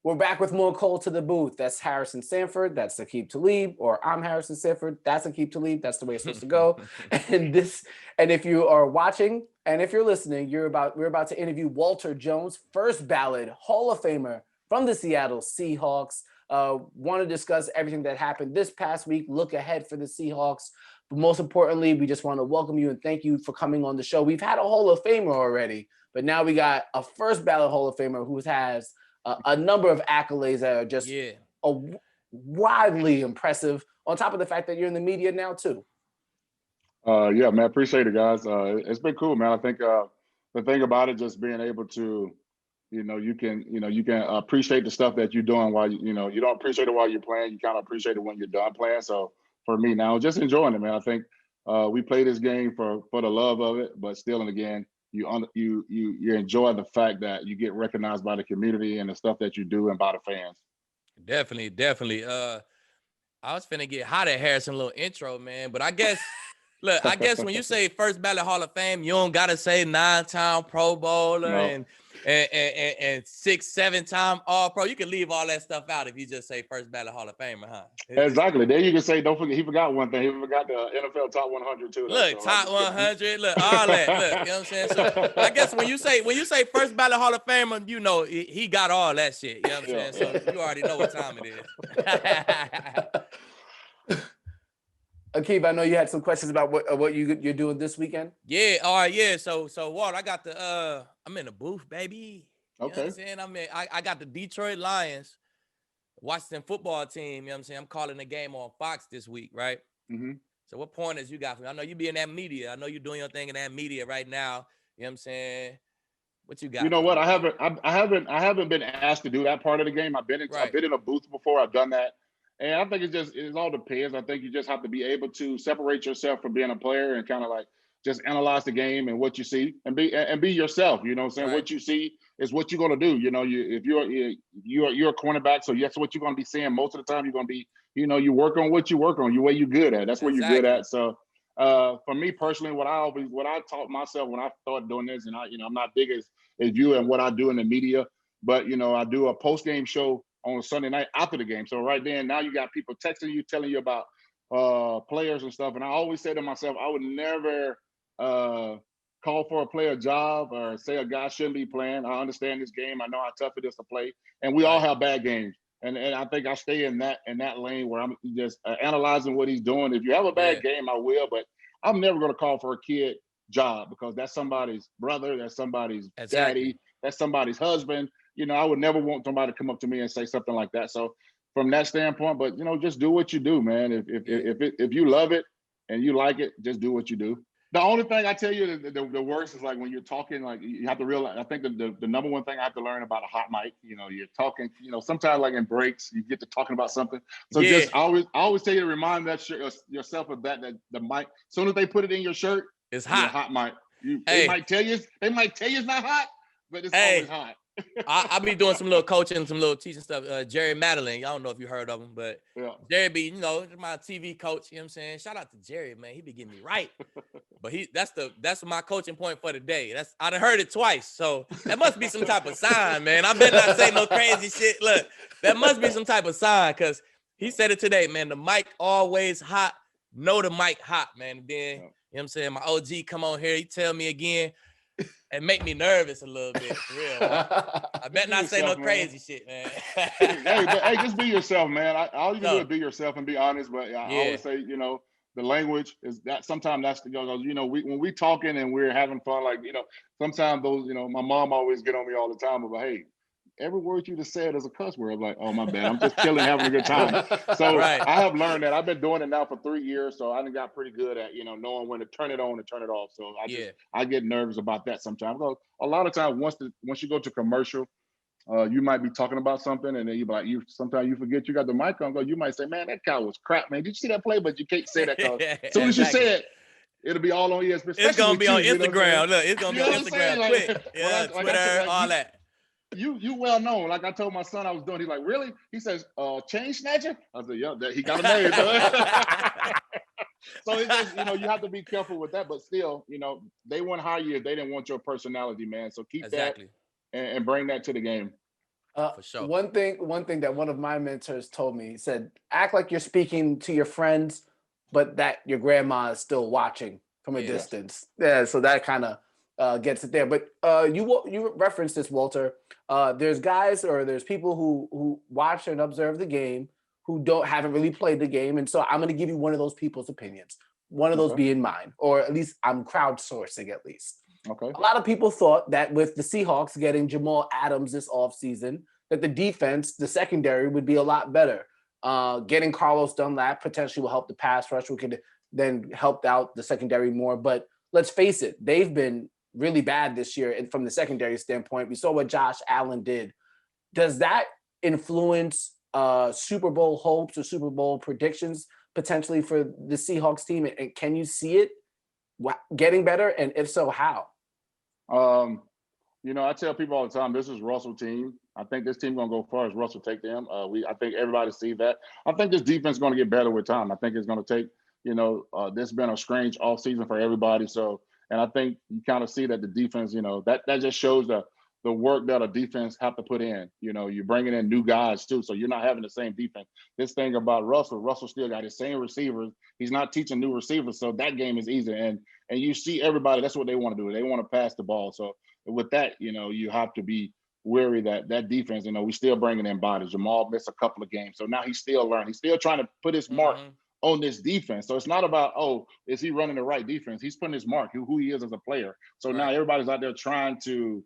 We're back with more Call to the Booth. That's Harrison Sanford. That's Aqib Talib. Or I'm Harrison Sanford. That's Aqib Talib. That's the way it's supposed to go. And if you are watching and if you're listening, we're about to interview Walter Jones, first ballot Hall of Famer from the Seattle Seahawks. Want to discuss everything that happened this past week, look ahead for the Seahawks. But most importantly, we just want to welcome you and thank you for coming on the show. We've had a Hall of Famer already, but now we got a first ballot Hall of Famer who has a number of accolades that are just wildly impressive, on top of the fact that you're in the media now too. Yeah, man, appreciate it, guys. It's been cool, man. I think the thing about it, just being able to, you can appreciate the stuff that you're doing while you don't appreciate it while you're playing. You kind of appreciate it when you're done playing. So for me now, just enjoying it, man. I think we play this game for the love of it, but still, and again, you enjoy the fact that you get recognized by the community and the stuff that you do and by the fans. Definitely. I was finna get hot at Harrison, a little intro, man. But I guess, look, when you say first ballot Hall of Fame, you don't gotta say 9-time Pro Bowler and 6-7-time All Pro. You can leave all that stuff out if you just say first ballot Hall of Famer, huh? Exactly. Then you can say, don't forget, he forgot one thing. He forgot the NFL Top 100 too. Look, Top 100. Look, all that. Look, you know what I'm saying? So I guess when you say first ballot Hall of Famer, you know he got all that shit. You know what I'm saying? So you already know what time it is. Aqib, I know you had some questions about what you're doing this weekend. Yeah, all right, yeah. So Walt, I got I'm in the booth, baby. You know what I'm saying? I got the Detroit Lions, Washington football team. You know what I'm saying? I'm calling the game on Fox this week, right? Mm-hmm. So what pointers you got for me? I know you be in that media. I know you're doing your thing in that media right now. You know what I'm saying? What you got? You know what? I haven't been asked to do that part of the game. I've been in a booth before. I've done that. And I think it all depends. I think you just have to be able to separate yourself from being a player and kind of like just analyze the game and what you see and be yourself. You know what I'm saying? Right. What you see is what you're going to do. You know, if you're a cornerback, so that's what you're going to be seeing most of the time. You're going to be, you work on what you work on, what you're good at. That's what you're good at. So for me personally, what I taught myself when I started doing this, and I'm not big as you and what I do in the media, but I do a post game show on Sunday night after the game. So right then, now you got people texting you, telling you about players and stuff. And I always say to myself, I would never call for a player job or say a guy shouldn't be playing. I understand this game. I know how tough it is to play. And we all have bad games. And I think I stay in that lane where I'm just analyzing what he's doing. If you have a bad game, I will. But I'm never going to call for a kid job because that's somebody's brother. That's somebody's daddy. That's somebody's husband. I would never want somebody to come up to me and say something like that. So from that standpoint, but just do what you do, man. If you love it and you like it, just do what you do. The only thing I tell you, the worst is like when you're talking, like you have to realize. I think the number one thing I have to learn about a hot mic, you're talking. Sometimes like in breaks, you get to talking about something. So just always tell you to remind yourself of that the mic. As soon as they put it in your shirt, it's hot. Your hot mic. They might tell you it's not hot, but it's always hot. I be doing some little coaching, some little teaching stuff. Jerry Madeline, I don't know if you heard of him, but Jerry be, my TV coach. You know what I'm saying? Shout out to Jerry, man. He be getting me right. But that's my coaching point for the day. I done heard it twice, so that must be some type of sign, man. I better not say no crazy shit. Look, that must be some type of sign because he said it today, man. The mic always hot. Know the mic hot, man. And then you know what I'm saying? My OG come on here. He tell me again. And make me nervous a little bit, for real. I better not say no crazy shit, man. hey, just be yourself, man. All you can do is be yourself and be honest. But I always say, the language is that sometimes that's when we talking and we're having fun, like, sometimes those, my mom always get on me all the time about, hey, every word you just said is a cuss word. I'm like, oh, my bad. I'm just chilling, having a good time. So I have learned that. I've been doing it now for 3 years. So I done got pretty good at, knowing when to turn it on and turn it off. So I get nervous about that sometimes. Because a lot of times once you go to commercial, you might be talking about something and then you be like, sometimes you forget you got the mic on. You might say, man, that guy was crap, man. Did you see that play? But you can't say that because as soon as you say it, it'll be all on ESPN. It's going to be on Instagram. Look, it's going to be on Instagram quick. Twitter, all that. You well known. Like I told my son I was doing. He's like, really? He says, chain snatcher? I said, yeah, he got a name. So it's just, you have to be careful with that. But still, they wouldn't hire you if they didn't want your personality, man. So keep that and bring that to the game. For sure. One thing that one of my mentors told me, he said, act like you're speaking to your friends, but that your grandma is still watching from a distance. Yeah, so that kind of gets it there. But you referenced this, Walter. There's guys or there's people who watch and observe the game who haven't really played the game. And so I'm going to give you one of those people's opinions. One of those being mine, or at least I'm crowdsourcing at least. Okay. A lot of people thought that with the Seahawks getting Jamal Adams this offseason, that the defense, the secondary, would be a lot better. Getting Carlos Dunlap potentially will help the pass rush. We could then help out the secondary more. But let's face it, they've been really bad this year. And from the secondary standpoint, we saw what Josh Allen did. Does that influence Super Bowl hopes or Super Bowl predictions potentially for the Seahawks team? And can you see it getting better? And if so, how? I tell people all the time, this is Russell's team. I think this team going to go far as Russell take them. I think everybody sees that. I think this defense is going to get better with time. I think it's going to take, this has been a strange offseason for everybody. So, and I think you kind of see that the defense, that just shows the work that a defense have to put in. You're bringing in new guys too, so you're not having the same defense. This thing about Russell still got his same receivers. He's not teaching new receivers, so that game is easy. And you see everybody, that's what they want to do. They want to pass the ball. So with that, you have to be wary that defense, we still bringing in bodies. Jamal missed a couple of games, so now he's still learning. He's still trying to put his mark on this defense. So it's not about, is he running the right defense? He's putting his mark, who he is as a player. So now everybody's out there trying to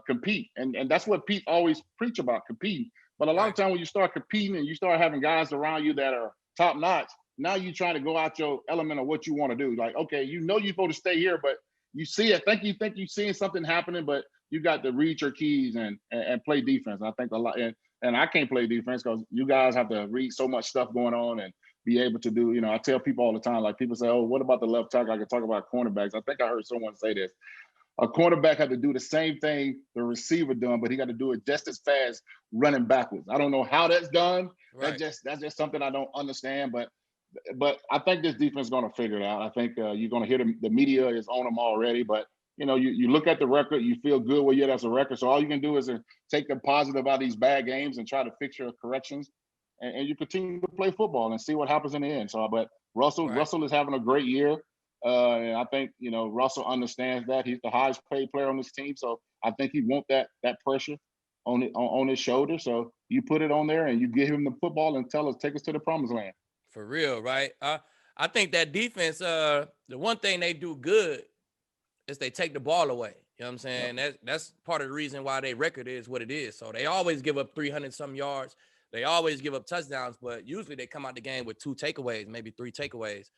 compete. And that's what Pete always preach about, competing. But a lot of time when you start competing and you start having guys around you that are top notch, now you're trying to go out your element of what you want to do. Like, okay, you're supposed to stay here, but you see it, think you're seeing something happening, but you got to read your keys and play defense. I think a lot, and I can't play defense because you guys have to read so much stuff going on and be able to do, I tell people all the time, like people say, oh, what about the left tackle? I can talk about cornerbacks. I think I heard someone say this. A cornerback had to do the same thing the receiver done, but he got to do it just as fast running backwards. I don't know how that's done. Right. That's just something I don't understand, but I think this defense is going to figure it out. I think you're going to hear the media is on them already, but you look at the record, you feel good where you're at as a record. So all you can do is take the positive out of these bad games and try to fix your corrections, and you continue to play football and see what happens in the end. So, but Russell is having a great year. And I think, Russell understands that. He's the highest paid player on this team. So I think he wants that pressure on his shoulder. So you put it on there and you give him the football and take us to the promised land. For real, right? I think that defense, the one thing they do good is they take the ball away. You know what I'm saying? Yep. That's part of the reason why their record is what it is. So they always give up 300-some yards. They always give up touchdowns, but usually they come out the game with 2 takeaways, maybe 3 takeaways.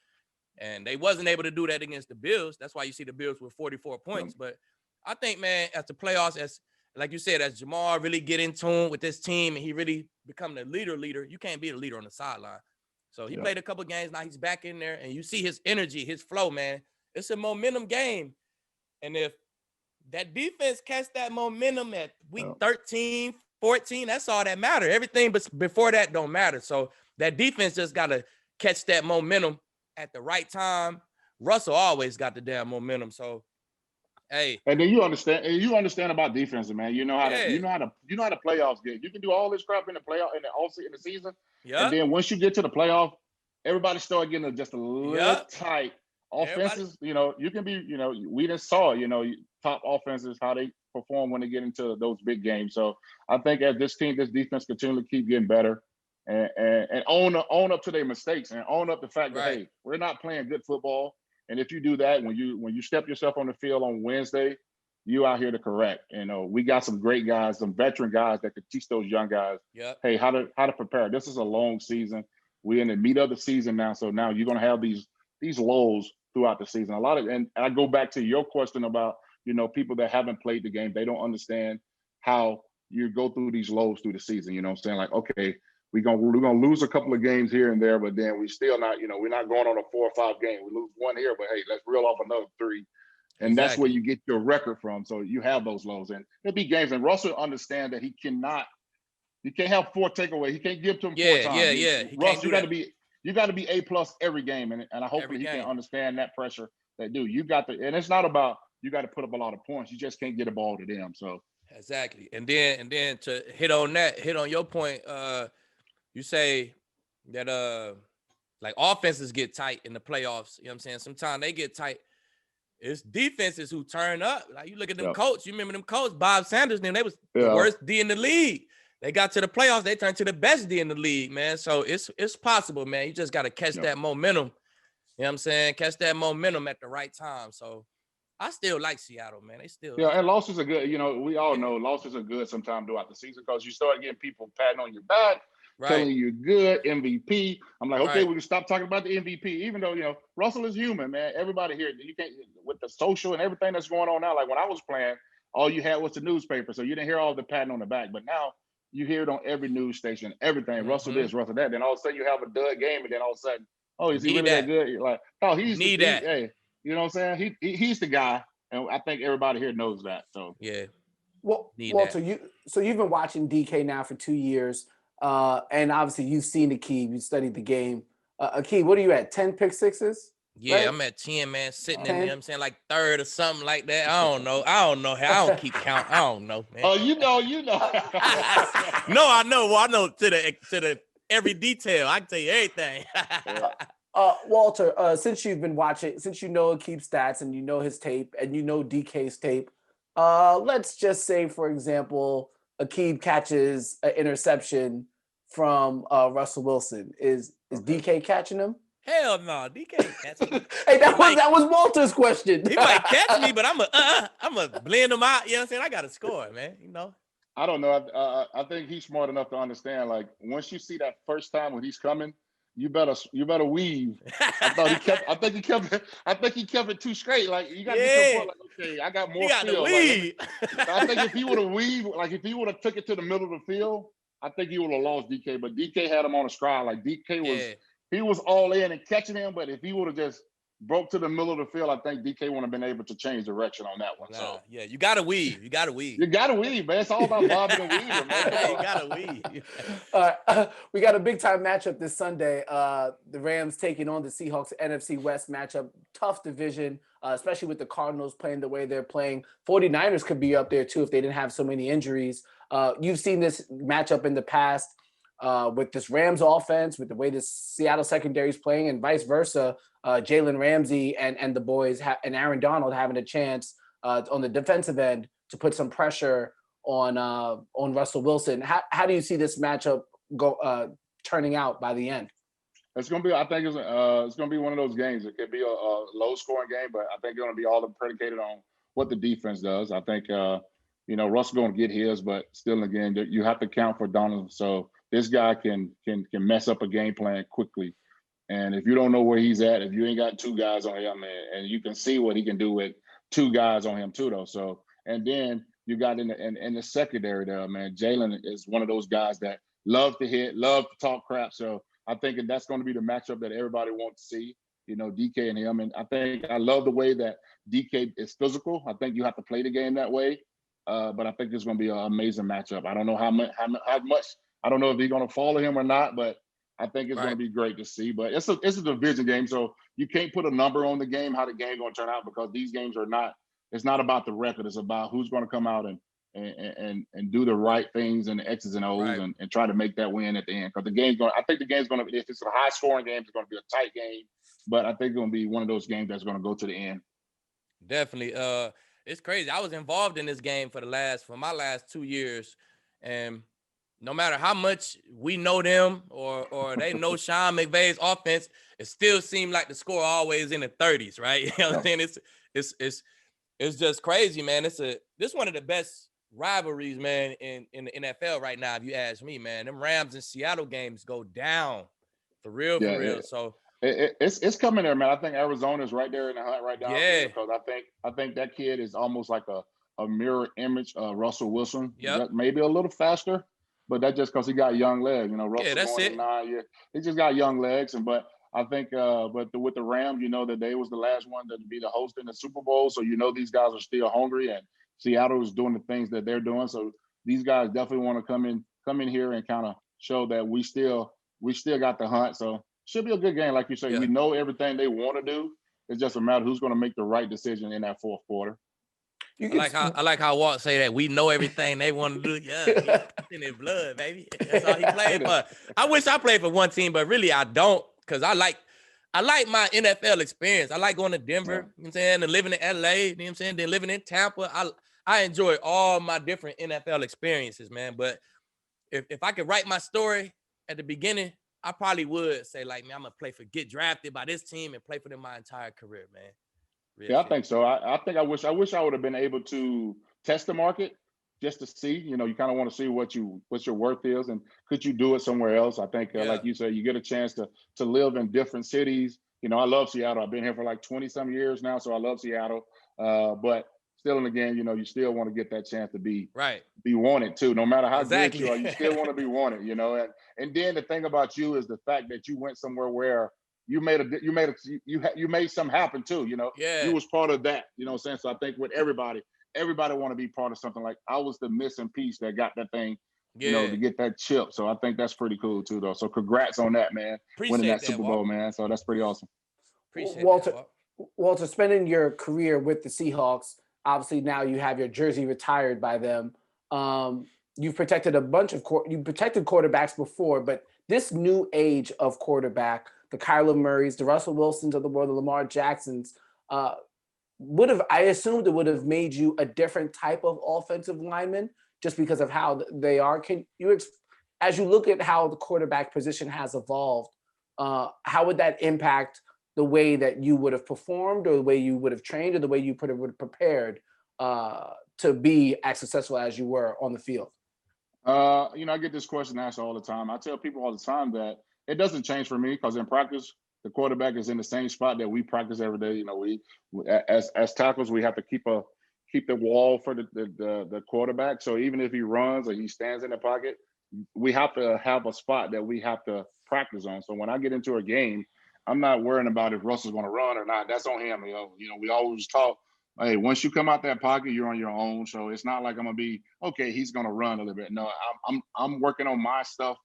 And they wasn't able to do that against the Bills. That's why you see the Bills with 44 points. But I think, man, as the playoffs, as like you said, as Jamal really get in tune with this team and he really become the leader, you can't be the leader on the sideline. So he played a couple games. Now he's back in there, and you see his energy, his flow, man. It's a momentum game. And if that defense catch that momentum at week 13, 14, that's all that matters. Everything but before that don't matter. So that defense just got to catch that momentum at the right time. Russell always got the damn momentum. So, hey. And then you understand about defense, man. You know how to playoffs get. You can do all this crap in the playoff in the season. Yeah. And then once you get to the playoff, everybody start getting just a little tight. Offenses, you can be, we just saw, top offenses, how they perform when they get into those big games. So I think as this defense continually keep getting better and own up to their mistakes and own up the fact that, hey, we're not playing good football. And if you do that, when you step yourself on the field on Wednesday, you out here to correct. We got some great guys, some veteran guys that could teach those young guys, hey, how to prepare. This is a long season. We're in the meat of the season now. So now you're going to have these lulls throughout the season. And I go back to your question about, people that haven't played the game, they don't understand how you go through these lows through the season. You know what I'm saying? Like, okay, we're gonna lose a couple of games here and there, but then we still not, we're not going on a 4 or 5 game. We lose 1 here, but hey, let's reel off another 3. And that's where you get your record from. So you have those lows. And there'll be games. And Russell understand that he can't have 4 takeaways. He can't give to him 4 times. Yeah. Russ, you got to be A+ every game. And hopefully he can understand that pressure that, dude, and it's not about, you got to put up a lot of points. You just can't get a ball to them. So Exactly. And then to hit on your point, you say that like offenses get tight in the playoffs. You know what I'm saying? Sometimes they get tight. It's defenses who turn up. Like you look at them Colts. You remember them Colts, Bob Sanders, them, they was the worst D in the league. They got to the playoffs, they turned to the best D in the league, man. So it's possible, man. You just got to catch that momentum. You know what I'm saying? Catch that momentum at the right time. So I still like Seattle, man. They still and losses are good. You know, we all know losses are good sometimes throughout the season because you start getting people patting on your back, telling you you're good, MVP. I'm like, okay, we can stop talking about the MVP, even though, you know, Russell is human, man. Everybody here, you can't, with the social and everything that's going on now, like when I was playing, all you had was the newspaper. So you didn't hear all the patting on the back. But now you hear it on every news station, everything, Russell this, Russell that. Then all of a sudden you have a dud game, and then all of a sudden, oh, is he really that good? You're like, oh, he's hey, you know what I'm saying? He's the guy. And I think everybody here knows that. So Well, Walter, you've been watching DK now for 2 years, and obviously you've seen Aqib, you studied the game. Aqib, what are you at? 10 pick sixes? Yeah, right? I'm at 10, man, sitting 10? In there. I'm saying like third or something like that. I don't know. I don't keep count. I don't know, man. Oh, you know. No, I know. Well, I know to the every detail. I can tell you everything. Walter, since you've been watching, since you know Aqib's stats and you know his tape and you know DK's tape, let's just say, for example, Aqib catches an interception from Russell Wilson. Is DK catching him? Hell no, DK ain't catching me. Hey, that was Walter's question. He might catch me, but I'm a blend him out. You know what I'm saying? I got to score, man. You know. I don't know. I think he's smart enough to understand. Like once you see that first time when he's coming, you better weave. I think he kept it too straight. Like you got to get to a point like, okay, I got more feel. Like, I think if he would have weaved, like if he would have took it to the middle of the field, I think he would have lost DK. But DK had him on a stride. Like DK was. He was all in and catching him, but if he would have just broke to the middle of the field, I think DK wouldn't have been able to change direction on that one. So you gotta weave. You gotta weave, man. It's all about bobbing and weaving, man. You gotta weave. We got a big time matchup this Sunday. The Rams taking on the Seahawks, NFC West matchup. Tough division, especially with the Cardinals playing the way they're playing. 49ers could be up there too if they didn't have so many injuries. You've seen this matchup in the past. With this Rams offense, with the way this Seattle secondary is playing, and vice versa, Jalen Ramsey and the boys and Aaron Donald having a chance on the defensive end to put some pressure on Russell Wilson. How do you see this matchup turning out by the end? It's gonna be. I think it's gonna be one of those games. It could be a low scoring game, but I think it's gonna be all predicated on what the defense does. I think Russell's gonna get his, but still, again, you have to count for Donald. So this guy can mess up a game plan quickly. And if you don't know where he's at, if you ain't got two guys on him, and you can see what he can do with two guys on him too, though. So, and then you got in the secondary there, man. Jalen is one of those guys that love to hit, love to talk crap. So I think that's going to be the matchup that everybody wants to see, DK and him. And I love the way that DK is physical. I think you have to play the game that way. But I think it's going to be an amazing matchup. I don't know how much. I don't know if he's going to follow him or not, but I think it's going to be great to see. But it's a division game, so you can't put a number on the game, how the game's going to turn out, because these games are not. It's not about the record. It's about who's going to come out and do the right things and the X's and O's and try to make that win at the end. Because I think the game's going to be. If it's a high scoring game, it's going to be a tight game. But I think it's going to be one of those games that's going to go to the end. Definitely. It's crazy. I was involved in this game for my last 2 years, and no matter how much we know them or they know Sean McVay's offense, it still seemed like the score always in the 30s, right? You know what I'm saying? It's just crazy, man. This one of the best rivalries, man, in the NFL right now, if you ask me, man. Them Rams and Seattle games go down for real. So it's coming there, man. I think Arizona's right there in the hunt right now. Yeah. Because I think that kid is almost like a mirror image of Russell Wilson. Yeah. Maybe a little faster. But that's just because he got young legs, Russell that's going it. in 9 years. He just got young legs, but I think, with the Rams, that they was the last one to be the host in the Super Bowl, so these guys are still hungry, and Seattle is doing the things that they're doing. So these guys definitely want to come in here and kind of show that we still got the hunt. So should be a good game, like you say. Yeah. We know everything they want to do. It's just a matter of who's going to make the right decision in that fourth quarter. I like how Walt say that we know everything they want to do. Yeah, it's in their blood, baby. That's all he played for. I wish I played for one team, but really I don't, because I like my NFL experience. I like going to Denver, you know what I'm saying, and living in LA, you know what I'm saying, then living in Tampa. I enjoy all my different NFL experiences, man. But if I could write my story at the beginning, I probably would say, like, man, I'm gonna get drafted by this team and play for them my entire career, man. Yeah, I think so. I think I wish I would have been able to test the market just to see. You know, you kind of want to see what your worth is, and could you do it somewhere else? I think, like you said, you get a chance to live in different cities. You know, I love Seattle. I've been here for like 20 some years now, so I love Seattle. But still, and again, you know, you still want to get that chance to be wanted too. No matter how good you are, you still want to be wanted. You know, and then the thing about you is the fact that you went somewhere where you made something happen too. You know, you was part of that. You know what I'm saying? So I think with everybody want to be part of something. Like I was the missing piece that got that thing, you know, to get that chip. So I think that's pretty cool too, though. So congrats on that, man. Winning that Super Bowl, man. So that's pretty awesome. Appreciate Walter, spending your career with the Seahawks, obviously now you have your jersey retired by them. You've protected you protected quarterbacks before, but this new age of quarterback, the Kyler Murrays, the Russell Wilsons of the world, the Lamar Jacksons, I assumed it would have made you a different type of offensive lineman just because of how they are. Can you, as you look at how the quarterback position has evolved, how would that impact the way that you would have performed, or the way you would have trained, or the way you would have prepared to be as successful as you were on the field? You know, I get this question asked all the time. I tell people all the time that it doesn't change for me, because in practice, the quarterback is in the same spot that we practice every day. You know, we as tackles, we have to keep the wall for the quarterback. So even if he runs or he stands in the pocket, we have to have a spot that we have to practice on. So when I get into a game, I'm not worrying about if Russell's going to run or not. That's on him. You know, we always talk, hey, once you come out that pocket, you're on your own. So it's not like I'm going to be, okay, he's going to run a little bit. No, I'm working on my stuff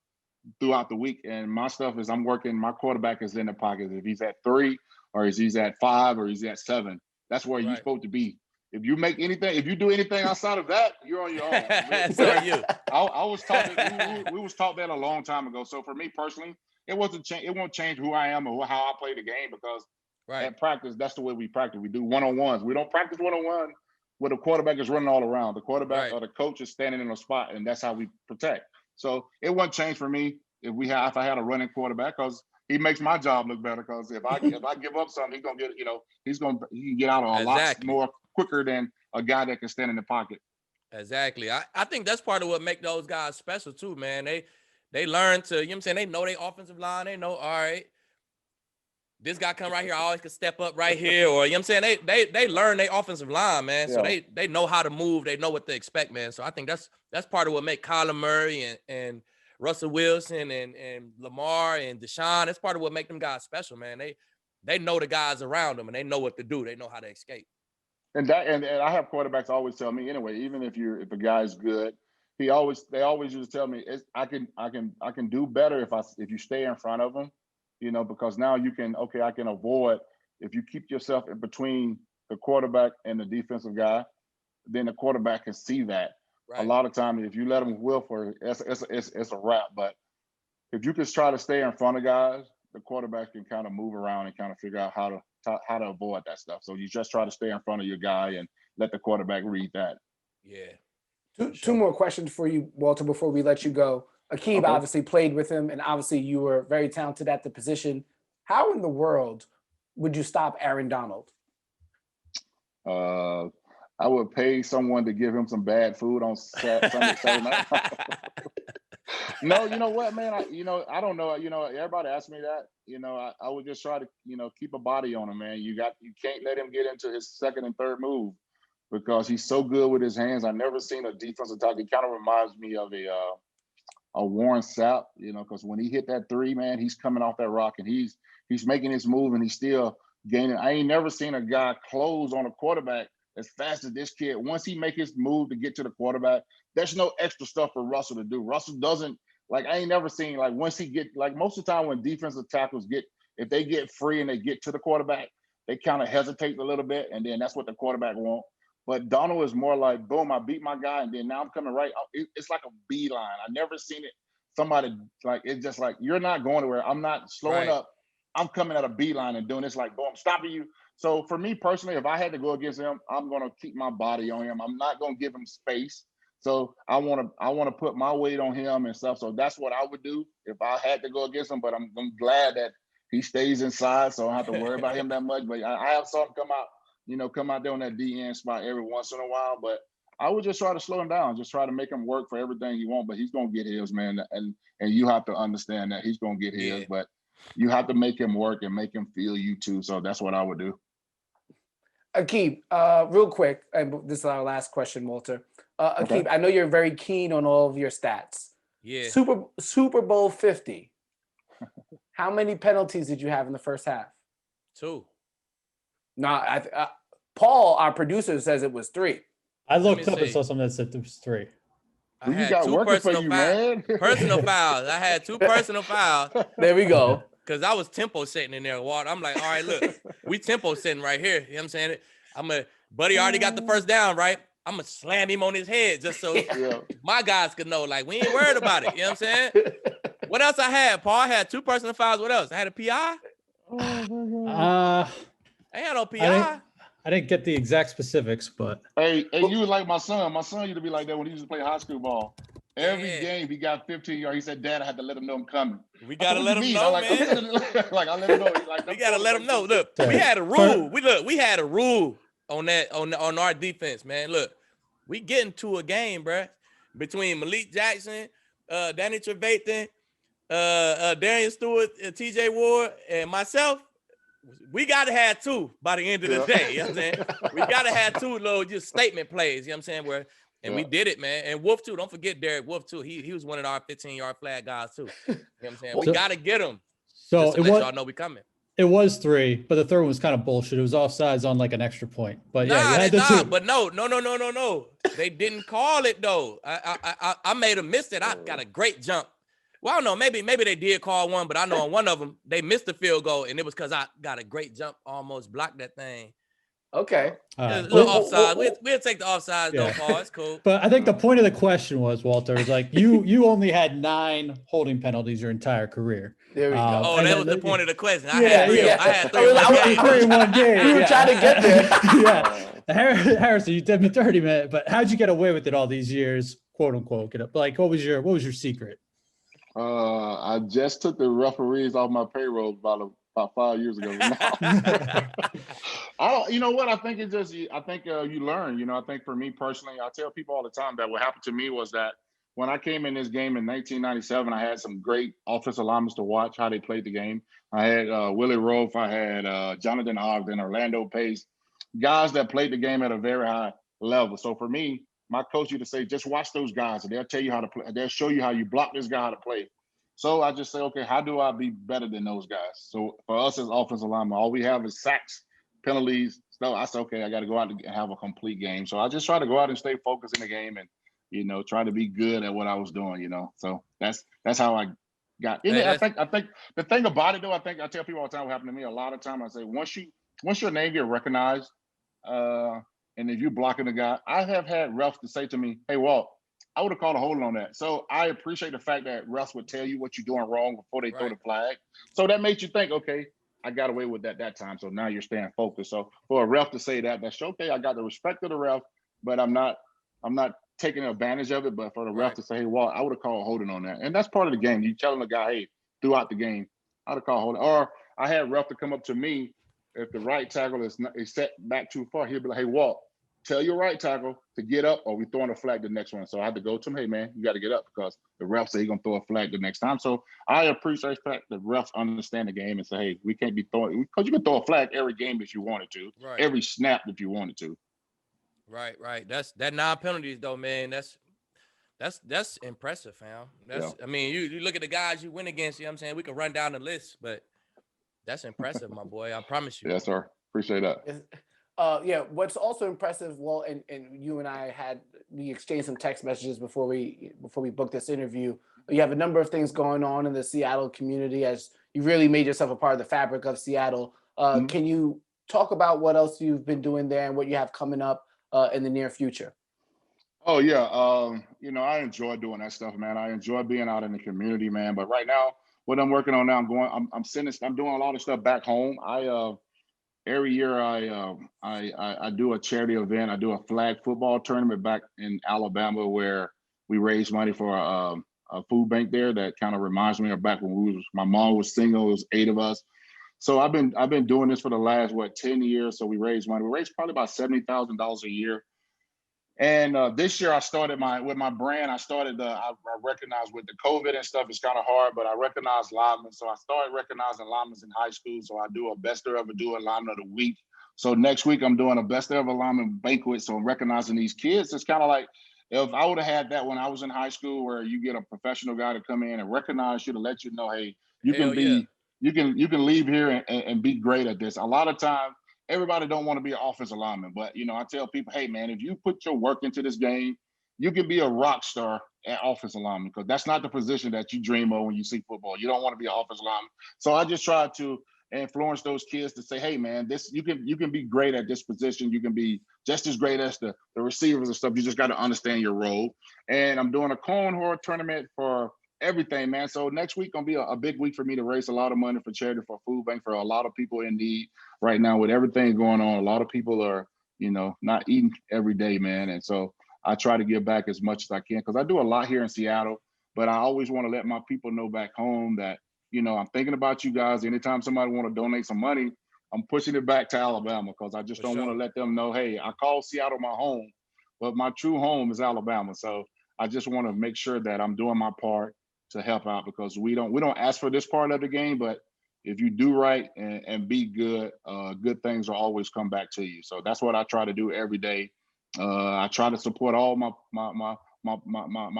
throughout the week, and my stuff is my quarterback is in the pocket. If he's at 3, or if he's at 5, or he's at 7, that's where you're supposed to be. If you do anything outside of that, you're on your own. So are you. I was taught that, we was taught that a long time ago. So for me personally, it won't change who I am or how I play the game, because at practice, that's the way we practice. We do one-on-ones. We don't practice one-on-one where the quarterback is running all around. The quarterback or the coach is standing in a spot, and that's how we protect. So it won't change for me if I had a running quarterback, because he makes my job look better. Because if I give up something, he's gonna get, you know, he can get out a lot more quicker than a guy that can stand in the pocket. Exactly. I think that's part of what make those guys special too, man. They learn to, you know what I'm saying, they know their offensive line. They know, all right, this guy come right here, I always can step up right here. Or, you know what I'm saying, they learn their offensive line, man. So they know how to move. They know what to expect, man. So I think that's part of what make Kyler Murray and Russell Wilson and Lamar and Deshaun, that's part of what make them guys special, man. They know the guys around them, and they know what to do. They know how to escape. And I have quarterbacks always tell me anyway, even if a guy's good, they always used to tell me, I can do better if you stay in front of them, you know, because now I can avoid, if you keep yourself in between the quarterback and the defensive guy, then the quarterback can see that. A lot of times, if you let them whiff, it's a wrap. But if you just try to stay in front of guys, the quarterback can kind of move around and kind of figure out how to avoid that stuff. So you just try to stay in front of your guy and let the quarterback read that. Yeah. Two more questions for you, Walter, before we let you go. Aqib obviously played with him, and obviously you were very talented at the position. How in the world would you stop Aaron Donald? I would pay someone to give him some bad food on Sunday night. No, you know what, man? I don't know. You know, everybody asks me that. You know, I would just try to, you know, keep a body on him, man. You can't let him get into his second and third move, because he's so good with his hands. I've never seen a defensive tackle. He kind of reminds me of a Warren Sapp, you know, because when he hit that 3, man, he's coming off that rock and he's making his move and he's still gaining. I ain't never seen a guy close on a quarterback as fast as this kid. Once he make his move to get to the quarterback, there's no extra stuff for Russell to do. Russell doesn't, like, I ain't never seen, like, once he get, like, most of the time when defensive tackles if they get free and they get to the quarterback, they kind of hesitate a little bit, and then that's what the quarterback wants. But Donald is more like, boom, I beat my guy, and then now I'm coming right. It's like a beeline. I never seen it. Somebody like it's just like you're not going anywhere. I'm not slowing up. I'm coming at a beeline and doing this like, boom, I'm stopping you. So for me personally, if I had to go against him, I'm gonna keep my body on him. I'm not gonna give him space. So I want to put my weight on him and stuff. So that's what I would do if I had to go against him. But I'm glad that he stays inside, so I don't have to worry about him that much. But I have saw him come out there on that DN spot every once in a while. But I would just try to slow him down, just try to make him work for everything he wants. But he's gonna get his, man, and you have to understand that he's gonna get his. But you have to make him work and make him feel you too. So that's what I would do. Aqib, real quick, and this is our last question, Walter. Aqib, okay. I know you're very keen on all of your stats. Yeah. Super Bowl 50. How many penalties did you have in the first half? 2. No, Paul, our producer, says it was 3. I looked up and saw something that said it was 3. I had 2 personal fouls. Personal fouls. I had 2 personal fouls. There we go. Because I was tempo setting in there, Walt. I'm like, all right, look, we tempo setting right here. You know what I'm saying? Buddy already got the first down, right? I'm going to slam him on his head just so my guys could know, like, we ain't worried about it. You know what I'm saying? What else I had, Paul? I had 2 personal fouls. What else? I had a PI? I ain't had no PI. I didn't get the exact specifics, but. Hey, you was like my son. My son used to be like that when he used to play high school ball. Every game he got 15 yards. He said, Dad, I had to let him know I'm coming. We gotta let him know, man. I let him know. Like, we gotta let him know. Look, we had a rule. We had a rule on that on our defense, man. Look, we getting to a game, bro. Between Malik Jackson, Danny Trevathan, Darian Stewart, TJ Ward, and myself. We gotta have 2 by the end of the day. You know what I'm saying? We gotta have 2 little just statement plays, you know what I'm saying? And we did it, man. And Wolf too. Don't forget Derek Wolf too. He was one of our 15-yard flag guys too. You know what I'm saying? We gotta get him. So let y'all know we coming. It was 3, but the third one was kind of bullshit. It was offsides on like an extra point. But yeah, you had the 2. But no. They didn't call it though. I made them miss it. I got a great jump. Well, I don't know. Maybe they did call one, but I know on one of them they missed the field goal, and it was because I got a great jump, almost blocked that thing. Okay. A little offside. We'll take the offsides though, Paul. It's cool. But I think the point of the question was, Walter, is like you only had 9 holding penalties your entire career. There we go. That was the point of the question. I had 3 in one game. We were trying to get there. Harrison, you did me 30 minutes, but how'd you get away with it all these years, quote unquote? Like, what was your secret? I just took the referees off my payroll about 5 years ago. You know what? I think it's just, you learn, I think for me personally, I tell people all the time that what happened to me was that when I came in this game in 1997, I had some great offensive linemen to watch how they played the game. I had Willie Rofe, I had Jonathan Ogden, Orlando Pace, guys that played the game at a very high level. So for me, my coach used to say, just watch those guys and they'll tell you how to play. They'll show you how you block this guy how to play. So I just say, okay, how do I be better than those guys? So for us as offensive linemen, all we have is sacks, penalties. So I said, okay, I got to go out and have a complete game. So I just try to go out and stay focused in the game and, try to be good at what I was doing, So that's how I got in it. I think the thing about it though, I think I tell people all the time what happened to me. A lot of time I say, once your name get recognized, and if you're blocking the guy, I have had refs to say to me, hey, Walt, I would have called a holding on that. So I appreciate the fact that refs would tell you what you're doing wrong before they throw the flag. So that makes you think, okay, I got away with that time. So now you're staying focused. So for a ref to say that's okay. I got the respect of the ref, but I'm not taking advantage of it. But for the ref to say, hey, Walt, I would have called holding on that. And that's part of the game. You telling the guy, hey, throughout the game, I'd have called holding. Or I had ref to come up to me if the right tackle is set back too far. He'll be like, hey, Walt, tell your right tackle to get up or we throwing a flag the next one. So I had to go to him, hey, man, you got to get up because the ref said he's going to throw a flag the next time. So I appreciate the fact that refs understand the game and say, hey, we can't be throwing, because you can throw a flag every game if you wanted to, every snap if you wanted to. Right. That's 9 penalties though, man. That's impressive, fam. I mean, you look at the guys you win against, you know what I'm saying? We can run down the list, but that's impressive, my boy. I promise you. Yes, sir. Appreciate that. What's also impressive, well, and you and I we exchanged some text messages before we booked this interview. You have a number of things going on in the Seattle community as you really made yourself a part of the fabric of Seattle. Can you talk about what else you've been doing there and what you have coming up in the near future? Oh yeah, I enjoy doing that stuff, man. I enjoy being out in the community, man. But right now, what I'm working on now, I'm doing a lot of stuff back home. Every year I do a charity event. I do a flag football tournament back in Alabama where we raise money for a food bank there. That kind of reminds me of back when my mom was single. It was 8 of us. So I've been doing this for the last 10 years. So we raise money. We raise probably about $70,000 a year. And this year I started with my brand. I recognized with the COVID and stuff, it's kind of hard, but I recognize linemen. So I started recognizing linemen in high school. So I do a best ever do lineman of the week. So next week I'm doing a best ever lineman banquet. So I'm recognizing these kids. It's kind of like if I would have had that when I was in high school, where you get a professional guy to come in and recognize you to let you know, hey, you can leave here and be great at this. A lot of times, everybody don't want to be an offensive lineman, but I tell people, hey man, if you put your work into this game, you can be a rock star at offensive lineman, because that's not the position that you dream of when you see football. You don't want to be an offensive lineman. So I just try to influence those kids to say, hey man, you can be great at this position. You can be just as great as the receivers and stuff. You just got to understand your role. And I'm doing a cornhole tournament for everything, man. So next week gonna be a big week for me to raise a lot of money for charity, for food bank, for a lot of people in need right now with everything going on. A lot of people are, not eating every day, man. And so I try to give back as much as I can, because I do a lot here in Seattle, but I always want to let my people know back home that, I'm thinking about you guys. Anytime somebody want to donate some money, I'm pushing it back to Alabama, because I just don't want to let them know, hey, I call Seattle my home, but my true home is Alabama. So I just want to make sure that I'm doing my part to help out, because we don't ask for this part of the game, but if you do right and be good, good things will always come back to you. So that's what I try to do every day. I try to support all my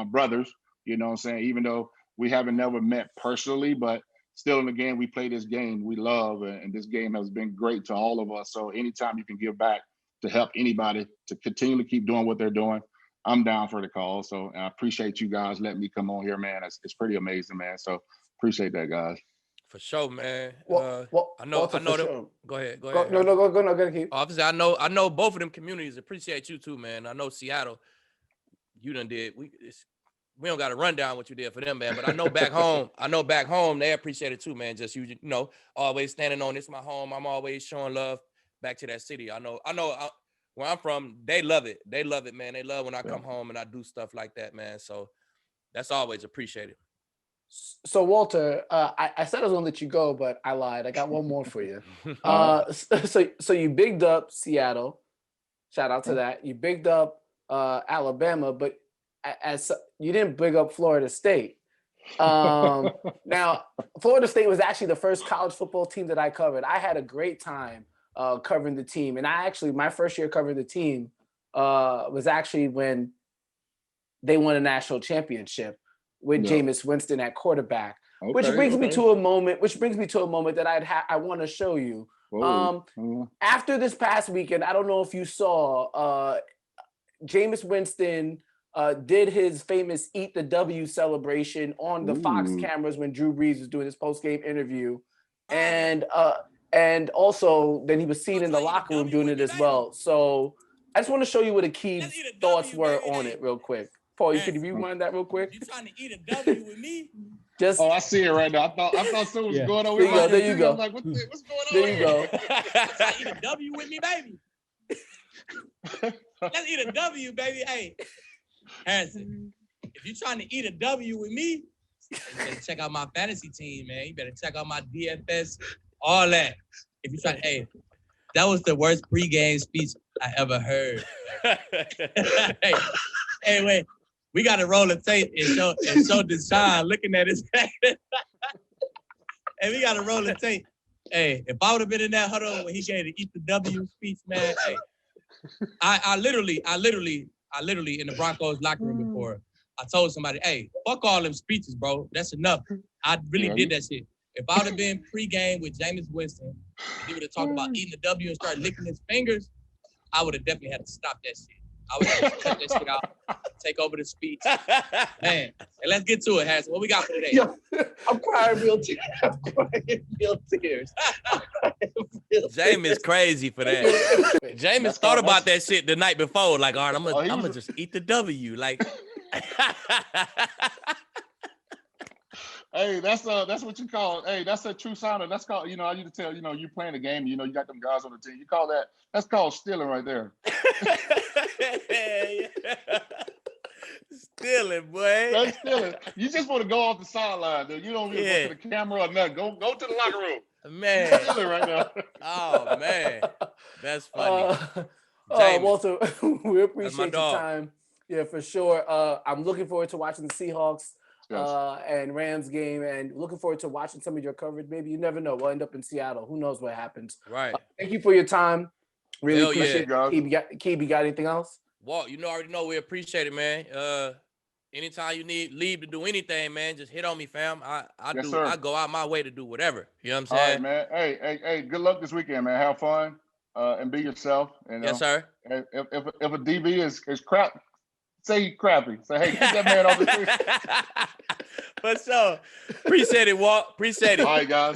brothers, what I'm saying, even though we haven't never met personally, but still in the game, we play this game we love, and this game has been great to all of us. So anytime you can give back to help anybody to continue to keep doing what they're doing, I'm down for the call. So I appreciate you guys letting me come on here, man. It's pretty amazing, man. So appreciate that, guys. For sure, man. I know. Sure. Go ahead. Go ahead. Obviously, I know both of them communities appreciate you too, man. I know Seattle, you done did. We don't got to run down what you did for them, man. But I know back home, they appreciate it too, man. Just always standing on this my home. I'm always showing love back to that city. I know. Where I'm from, they love it. They love it, man. They love when I come home and I do stuff like that, man. So that's always appreciated. So Walter, I said I was gonna let you go, but I lied. I got one more for you. So you bigged up Seattle. Shout out to that. You bigged up Alabama, but as you didn't big up Florida State. Now, Florida State was actually the first college football team that I covered. I had a great time covering the team. And my first year covering the team was actually when they won a national championship with Jameis Winston at quarterback, which brings me to a moment that I want to show you. After this past weekend, I don't know if you saw Jameis Winston did his famous Eat the W celebration on the Fox cameras when Drew Brees was doing his post-game interview. And also then he was seen in the locker room doing it as well. So I just want to show you what Aqib's thoughts were on it real quick. Paul, could you rewind that real quick? You trying to eat a W with me? I see it right now. I thought something was going on. There you go. I'm like, what's going on? There you go. Let's eat a W with me, baby. Let's eat a W, baby. Hey, Harrison, if you're trying to eat a W with me, you better check out my fantasy team, man. You better check out my DFS, all that. If you try, hey, that was the worst pregame speech I ever heard. hey, wait. We got to roll a tape and show Deshaun looking at his face. Hey, we got to roll a tape. Hey, if I would have been in that huddle when he gave the Eat the W speech, man, hey, I literally in the Broncos locker room before, I told somebody, hey, fuck all them speeches, bro. That's enough. I really did that shit. If I would have been pregame with Jameis Winston, and he would have talked about eating the W and start licking his fingers, I would have definitely had to stop that shit. I would have to cut that shit out, take over the speech. Man, and let's get to it, Harrison. What we got for today? Yo, I'm crying real tears. Jameis crazy for that. Jameis thought about that shit the night before. Like, all right, I'm gonna just eat the W. Like, hey, that's what you call. Hey, that's a true sounder. That's called. I used to tell you playing the game. You got them guys on the team. You call that. That's called stealing right there. Stealing, boy. That's stealing. You just want to go off the sideline, dude. You don't even go to the camera or nothing. Go to the locker room. Man. You're stealing right now. Oh man, that's funny. Walter, we appreciate your time. Yeah, for sure. I'm looking forward to watching the Seahawks and Rams game, and looking forward to watching some of your coverage. Maybe you never know. We'll end up in Seattle. Who knows what happens? Right. Thank you for your time. Really Hell appreciate it. guys. Keeb, you got anything else? Walt, you already know we appreciate it, man. Anytime you need leave to do anything, man, just hit on me, fam. I go out my way to do whatever. You know what I'm saying? All right, man. Hey, good luck this weekend, man. Have fun and be yourself. Yes, sir. If a DB is crap, say he's crappy. Say, hey, get that man off the street. For sure. Appreciate it, Walt. Appreciate it. All right, guys.